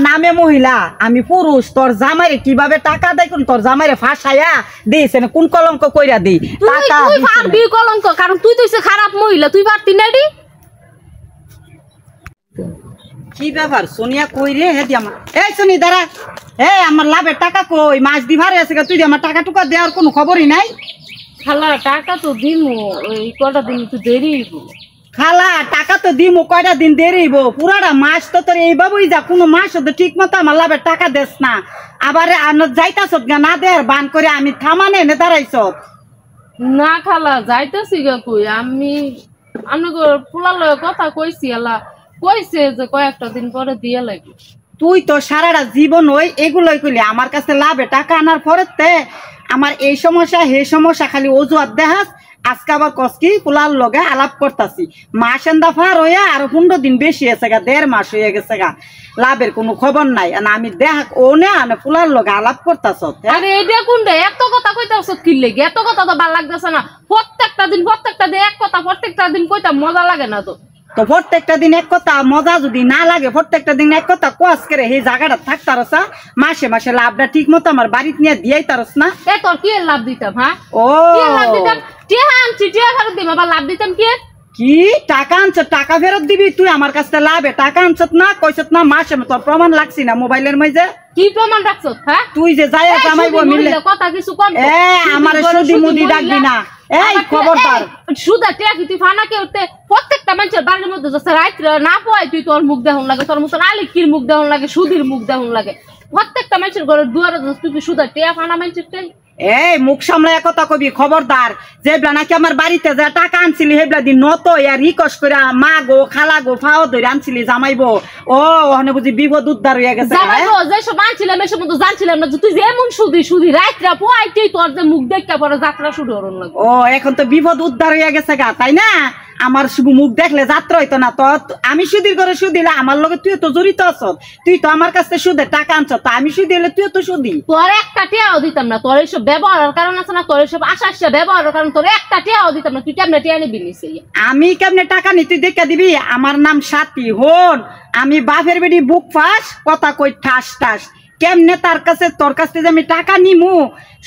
নামে মহিলা আমি পুরুষ তোর জামাইরে কিভাবে টাকা দেয় কোন তোর জামাইরে ফাঁসাইয়া দিয়েছে না কোন কলঙ্ক কইরা দিই টাকা তুই পারবি কলঙ্ক কারণ তুই তো খারাপ মহিলা তুই পারতি না রে কি ব্যাপার সোনিয়া কই রে হে দি আমার এই সোনি দাঁড়া এই আমার লাভের টাকা কই মাছ দিভারে আছে তুই আমার টাকা টুকা দেওয়ার কোনো খবরই নাই খালা টাকা তো দিমু ওই কটা দিন একটু দেরি খালা টাকা তো দিমু কয়টা দিন দেরিব পুরাটা মাস তো তোর এইভাবেই যা কোনো মাস তো ঠিক মতো আমার লাভের টাকা দেস না আবার যাইতাছ গা না দে বান করে আমি থামানে এনে দাঁড়াইছ না খালা যাইতেছি গা কই আমি আপনাকে পোলার লগে কথা কইছি আলা কইছে যে কয়েকটা দিন পরে দিয়ে লাগবে তুই তো সারাটা জীবন ওই এগুলোই কইলি আমার কাছে লাভে টাকা আনার পরেতে আমার এই সমস্যা হে সমস্যা খালি অজুহাত দেখাস আজকে আবার কসকি পোলার লগে আলাপ করতাছি মাস এন্দা ফার হইয়া আর 15 দিন বেশি আছে গা 1.5 মাস হয়ে গেছে গা লাভের কোনো খবর নাই আমি দেখ ও নে আমি পোলার লগে আলাপ করতাছ আরে এইটা কোনটা এত কথা কইতাছ কি লাগে এত কথা তো ভালো লাগতেছে না প্রত্যেকটা দিন এক কথা প্রত্যেকটা দিন কইতা মজা লাগে না তো তো প্রত্যেকটা দিন এক কথা মজা যদি না লাগে প্রত্যেকটা দিন এক কথা কোয়াস করে এই জায়গাটা থাকতারস মাসে মাসে লাভটা ঠিক মতো আমার বাড়িতে নিয়ে দিয়াই তারস না এ তোর কি লাভ দিতাম হ্যাঁ ও কি লাভ দিতাম টিয়া আনছি টিয়া ফেরত দিম আবার লাভ দিতাম কি টাকা আনছ টাকা ফেরত দিবি তুই আমার কাছে লাভে টাকা আনছত না কইছত না মাসে তোর প্রমাণ লাগছি না মোবাইলের মধ্যে কি প্রমাণ রাখছত হ্যাঁ তুই যে যাই জামাইবো মিললে কথা কিছু কম আমার সুদি মুদি ডাকবি না এই খবরদার সুদা টিয়া কি তুই ফানা কে উঠতে প্রত্যেকটা মানুষের বাড়ির মধ্যে যাচ্ছে রাত্রে না পোয়াই তুই তোর মুখ দেহন লাগে তোর মতন আলিকির মুখ দেহন লাগে সুদির মুখ দেহন লাগে প্রত্যেকটা মানুষের ঘরের দুয়ারে তুই কি সুদা টিয়া ফানা মানুষের এই মুখ সামলাই কথা কবি খবরদার যেবলা নাকি আমার বাড়িতে যা টাকা আনছিলি হেবলা দিন নত আর রিকোয়েস্ট করে মা গো খালা গো ফাও ধরে আনছিলি জামাইবো ও ওখানে বুঝি বিপদ উদ্ধার হয়ে গেছে জামাইবো যেসব আনছিলাম এসব তো জানছিলাম না তুই যেমন সুদি রাত্রা পোয়াইতেই তোর যে মুখ দেখা পরে যাত্রা শুরু হরণ লাগে ও এখন তো বিপদ উদ্ধার হয়ে গেছে গা তাই না আমার মুখ দেখলে যাত্রা হইতো না তো আমি সুদির করে সুদিলে আমার লগে তুই তো জড়িত আছ তুই তো আমার কাছে সুদের টাকা আনছ তো আমি সুদি হলে তুই তো সুদি তোর একটা টিয়াও দিতাম না তোর এইসব ব্যবহারের কারণ আছে না তোর এইসব আশা ব্যবহারের কারণ তোর একটা টিয়াও দিতাম না তুই কেমনে টিয়া নিবি নিছে আমি কেমনে টাকা নি তুই দেখা দিবি আমার নাম সাথী হন আমি বাপের বেডি বুক ফাঁস কথা কই ঠাস ঠাস কেমনে তার কাছে তোর কাছ থেকে আমি টাকা নিমু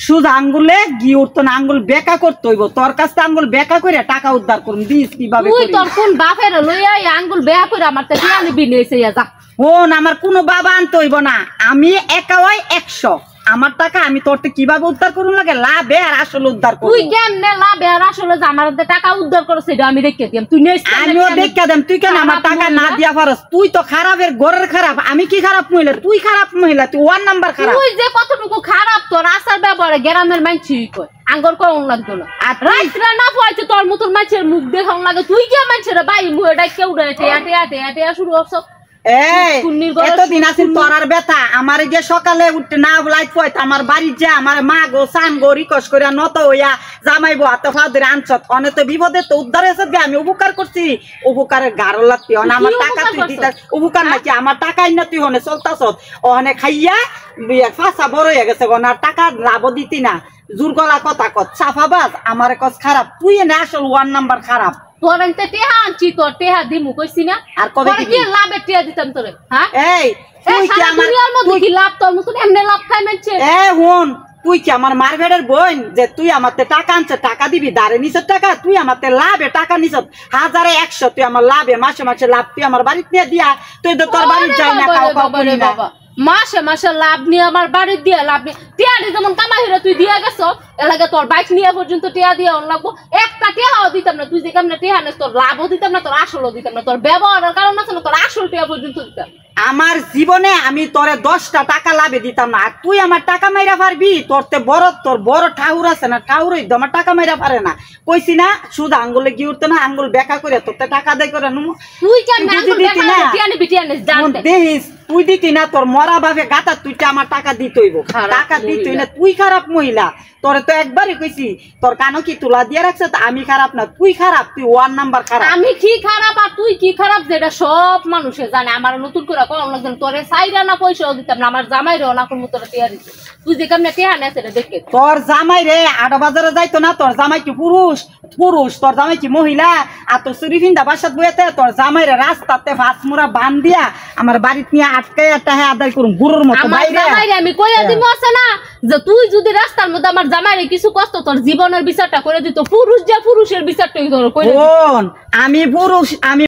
সুদ আঙ্গুলে গিয়ে উঠতো না আঙ্গুল বেকা করতে হইব তোর কাছ থেকে আঙ্গুল বেকা করে টাকা উদ্ধার করুন দিস কিভাবে তুই তোর কোন বাপের লইয়া আঙ্গুল বেকা করে আমার তো টিয়া নিবি নিছে যা হন আমার কোনো বাবা আনতে হইব না আমি একা হয় 100 আমার টাকা আমি তোরতে কিভাবে উদ্ধার করুন লাগে লাভে আর আসলে উদ্ধার করুন তুই কেমনে লাভে আর আসলে যে আমার টাকা উদ্ধার করছিস এটা আমি দেখে দিম তুই নেস আমিও দেখে দেম তুই কেন আমার টাকা না দিয়া পারস তুই তো খারাপের ঘরের খারাপ আমি কি খারাপ মহিলা তুই খারাপ মহিলা তুই 1 নাম্বার খারাপ তুই যে কতটুকু খারাপ তোর আসার ব্যবহারে গ্রামের মানুষই কয় আঙ্গর কোন লাগতো না আর রাইতরা না পাইছে তোর মতন মানুষের মুখ দেখান লাগে তুই কি মানুষের ভাই মুখটা কেউ ডাইতে আতে শুরু হচ্ছে এতদিন আছেন তোরার ব্যথা আমার যে সকালে উঠতে না লাইট পয়তা আমার বাড়ির যে আমার মা গো সান গো রিকোয়েস্ট করে নত হইয়া জামাইবো হাতে ফাদের আনছত অনেক তো বিপদে তো উদ্ধার হয়েছে গে আমি উপকার করছি উপকারের গারো লাগতি আমার টাকা তুই দিতে উপকার নাকি আমার টাকাই না তুই হনে চলতাছ ওখানে খাইয়া ফাঁসা বড় হয়ে গেছে আর টাকা লাভ দিতি না জোর গলা কথা কত সাফাবাজ আমার কস খারাপ তুই এনে আসল 1 নাম্বার খারাপ তোর এনতে টেহা আনছি তোর টেহা দিমু কইছি না আর কবে কি লাভে টেহা দিতাম তোরে হ্যাঁ এই তুই কি আমার তুই কি লাভ তোর মতন এমনে লাভ খাই মানছে হুন তুই কি আমার মারভেড়ের বোন যে তুই আমাতে টাকা আনছ টাকা দিবি দাঁড়ে নিছ টাকা তুই আমাতে লাভে টাকা নিছ 1000 100 তুই আমার লাভে মাসে মাসে লাভ তুই আমার বাড়িতে নিয়ে দিয়া তুই তো তোর বাড়ি যাই না কাউ করি না মাসে মাসে লাভ নিয়ে আমার বাড়ি দিয়া লাভ নিয়ে টিয়া দি যেমন কামাই হইরা তুই দিয়া গেছ এলাকা তোর বাইক নিয়ে পর্যন্ত টিয়া দিয়া অন লাগবো একটা টিয়াও দিতাম না তুই যে কেমনে টিয়া নেস তোর লাভও দিতাম না তোর আসলও দিতাম না তোর ব্যবহারের কারণ আছে না তোর আসল টিয়া পর্যন্ত দিতাম আমার জীবনে আমি তোরে 10টা টাকা লাভে দিতাম না আর তুই আমার টাকা মাইরা পারবি তোর বড় ঠাউর আছে না ঠাউরই আমার টাকা মাইরা পারে না কইছি না শুধু আঙ্গুলে গিয়ে উঠতো না আঙ্গুল বেকা করে তোরতে টাকা দেয় করে তুই দেখিস তুই দিতি না তোর মরা ভাবে গাতা তুই আমার টাকা দিতেইব টাকা দিতই না তুই খারাপ মহিলা তোরে তো একবারই কইছি তোর কানো কি তুলা দিয়ে রাখছে তো আমি খারাপ না তুই খারাপ তুই 1 নাম্বার খারাপ আমি কি খারাপ আর তুই কি খারাপ যেটা সব মানুষে জানে আমার নতুন করে কোন লাগেন তোরে সাইরা না পয়সাও দিতাম না আমার জামাইরেও না কোন তোরে টিয়া দিতে তুই যে কেমনে টিয়া নেছে এটা দেখে তোর জামাই রে আড়া বাজারে যাইতো না তোর জামাই কি পুরুষ পুরুষ তোর জামাই কি মহিলা আর তোর চুরি ফিন্দা বাসাত বইতে তোর জামাই রে রাস্তাতে ফাঁসমুরা বান দিয়া আমার বাড়িতে নিয়ে আটকাই একটা হ্যাঁ আদায় করুম গুরুর মতো আমার বাইরে জামাইরে আমি কইয়া দিব আছে না যে তুই যদি রাস্তার মধ্যে আমার জামাইরে কিছু কষ্ট তোর জীবনের বিচারটা করে দিত পুরুষ যা পুরুষের বিচারটাই তোর কইরা আমি পুরুষ আমি